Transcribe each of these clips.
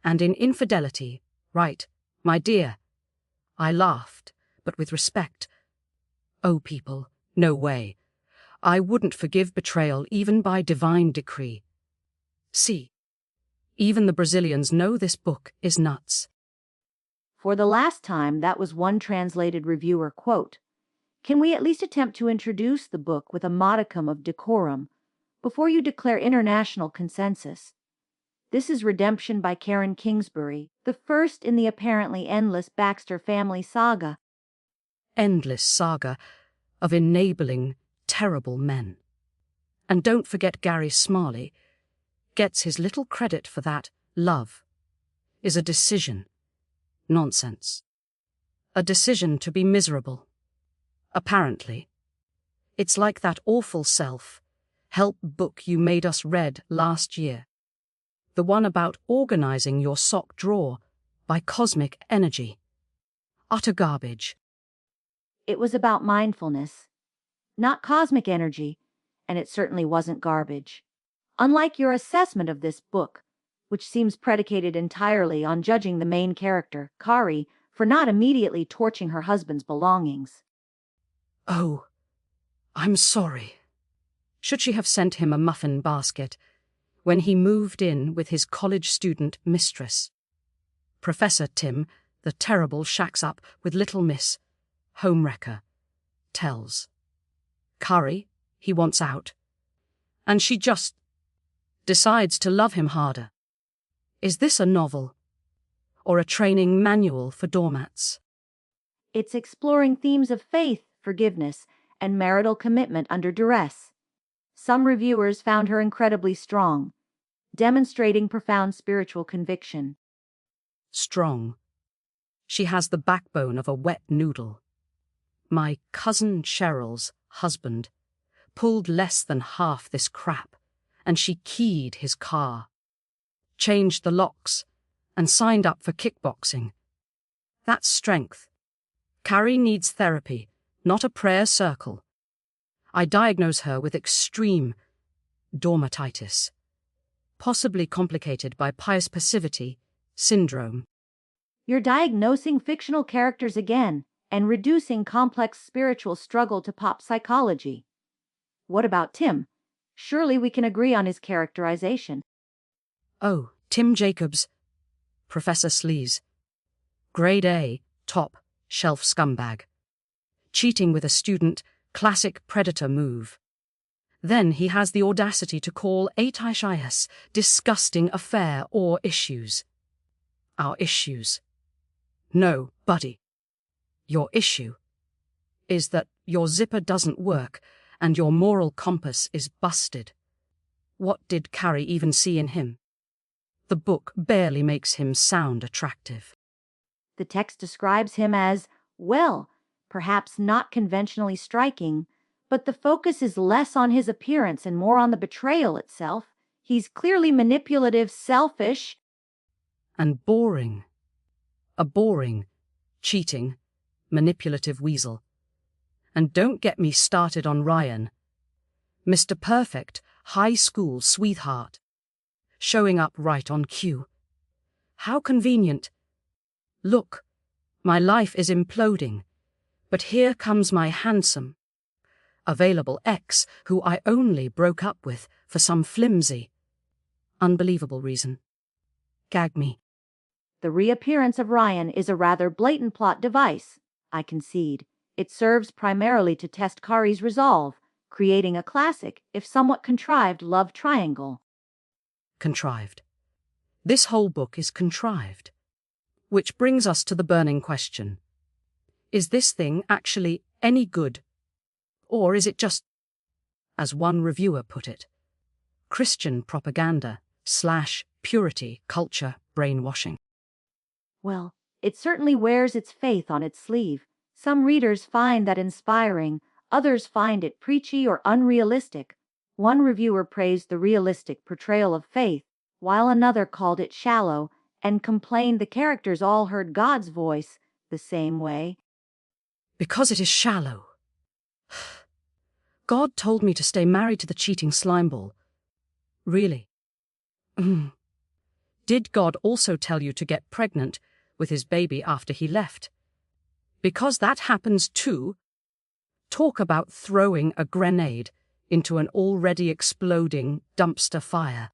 And in infidelity, right, my dear. I laughed, but with respect. Oh, people, no way. I wouldn't forgive betrayal even by divine decree. See, even the Brazilians know this book is nuts. For the last time, that was one translated reviewer quote. Can we at least attempt to introduce the book with a modicum of decorum before you declare international consensus? This is Redemption by Kingsbury, the first in the apparently endless Baxter family saga. Endless saga of enabling, terrible men. And don't forget Gary Smalley gets his little credit for that. Love is a decision. Nonsense. A decision to be miserable. Apparently. It's like that awful self-help book you made us read last year. The one about organizing your sock drawer by cosmic energy. Utter garbage. It was about mindfulness, not cosmic energy, and it certainly wasn't garbage. Unlike your assessment of this book, which seems predicated entirely on judging the main character, Kari, for not immediately torching her husband's belongings. Oh, I'm sorry. Should she have sent him a muffin basket when he moved in with his college student mistress? Professor Tim, the terrible, shacks up with Little Miss, homewrecker, tells. Kari, he wants out. And she just decides to love him harder. Is this a novel? Or a training manual for doormats? It's exploring themes of faith, forgiveness, and marital commitment under duress. Some reviewers found her incredibly strong, demonstrating profound spiritual conviction. Strong. She has the backbone of a wet noodle. My cousin Cheryl's husband pulled less than half this crap, and she keyed his car, changed the locks, and signed up for kickboxing. That's strength. Kari needs therapy, not a prayer circle. I diagnose her with extreme dermatitis, possibly complicated by pious passivity syndrome. You're diagnosing fictional characters again and reducing complex spiritual struggle to pop psychology. What about Tim? Surely we can agree on his characterization. Oh, Tim Jacobs, Professor Sleaze. Grade A, top, shelf scumbag. Cheating with a student, classic predator move. Then he has the audacity to call Atishayas disgusting affair or issues. Our issues. No, buddy. Your issue is that your zipper doesn't work and your moral compass is busted. What did Kari even see in him? The book barely makes him sound attractive. The text describes him as, well, perhaps not conventionally striking, but the focus is less on his appearance and more on the betrayal itself. He's clearly manipulative, selfish, and boring. A boring, cheating, manipulative weasel. And don't get me started on Ryan. Mr. Perfect, high school sweetheart. Showing up right on cue. How convenient. Look, my life is imploding, but here comes my handsome, available ex who I only broke up with for some flimsy, unbelievable reason. Gag me. The reappearance of Ryan is a rather blatant plot device, I concede. It serves primarily to test Kari's resolve, creating a classic, if somewhat contrived, love triangle. Contrived. This whole book is contrived. Which brings us to the burning question. Is this thing actually any good? Or is it just, as one reviewer put it, Christian propaganda / purity culture brainwashing? Well, it certainly wears its faith on its sleeve. Some readers find that inspiring, others find it preachy or unrealistic. One reviewer praised the realistic portrayal of faith, while another called it shallow and complained the characters all heard God's voice the same way. Because it is shallow. God told me to stay married to the cheating slimeball. Really? Did God also tell you to get pregnant with his baby after he left? Because that happens too. Talk about throwing a grenade into an already exploding dumpster fire.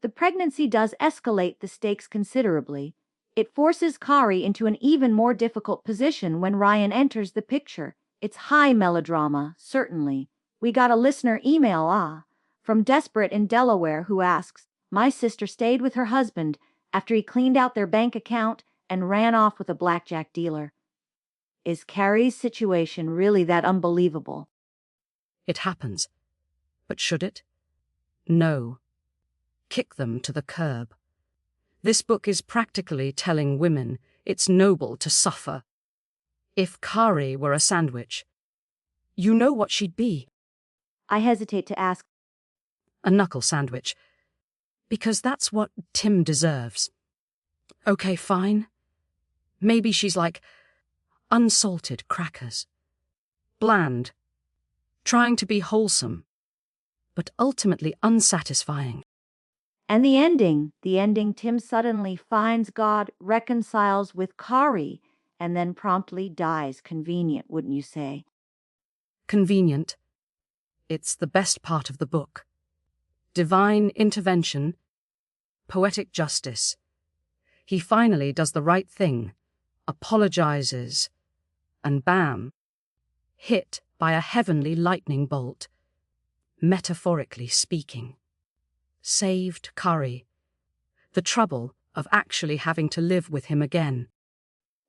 The pregnancy does escalate the stakes considerably. It forces Kari into an even more difficult position when Ryan enters the picture. It's high melodrama, certainly. We got a listener email, from Desperate in Delaware, who asks, "My sister stayed with her husband after he cleaned out their bank account and ran off with a blackjack dealer. Is Kari's situation really that unbelievable?" It happens. But should it? No. Kick them to the curb. This book is practically telling women it's noble to suffer. If Kari were a sandwich, you know what she'd be. I hesitate to ask. A knuckle sandwich. Because that's what Tim deserves. Okay, fine. Maybe she's like unsalted crackers. Bland. Trying to be wholesome, but ultimately unsatisfying. And the ending, Tim suddenly finds God, reconciles with Kari, and then promptly dies. Convenient, wouldn't you say? Convenient. It's the best part of the book. Divine intervention, poetic justice. He finally does the right thing, apologizes, and bam, hit by a heavenly lightning bolt, metaphorically speaking. Saved Kari. The trouble of actually having to live with him again.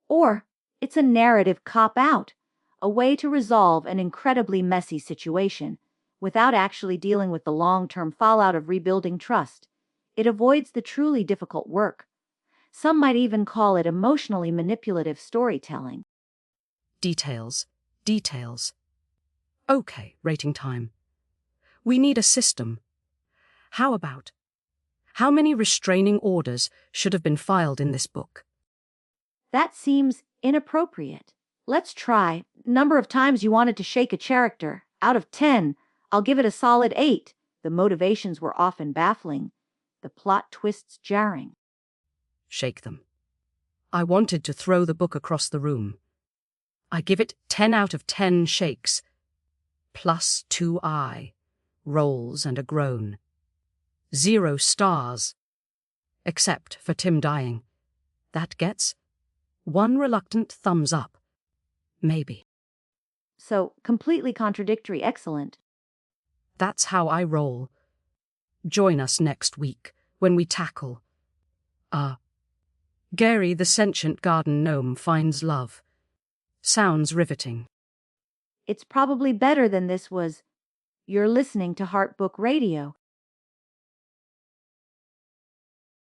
Or it's a narrative cop-out, a way to resolve an incredibly messy situation without actually dealing with the long-term fallout of rebuilding trust. It avoids the truly difficult work. Some might even call it emotionally manipulative storytelling. Details. Okay, rating time. We need a system. How about? How many restraining orders should have been filed in this book? That seems inappropriate. Let's try. Number of times you wanted to shake a character. Out of 10, I'll give it a solid 8. The motivations were often baffling. The plot twists jarring. Shake them. I wanted to throw the book across the room. I give it 10 out of 10 shakes. Plus 2 eye rolls and a groan. 0 stars. Except for Tim dying. That gets 1 reluctant thumbs up. Maybe. So, completely contradictory. Excellent. That's how I roll. Join us next week when we tackle Gary the Sentient Garden Gnome Finds Love. Sounds riveting. It's probably better than this was. You're listening to Heart Book Radio.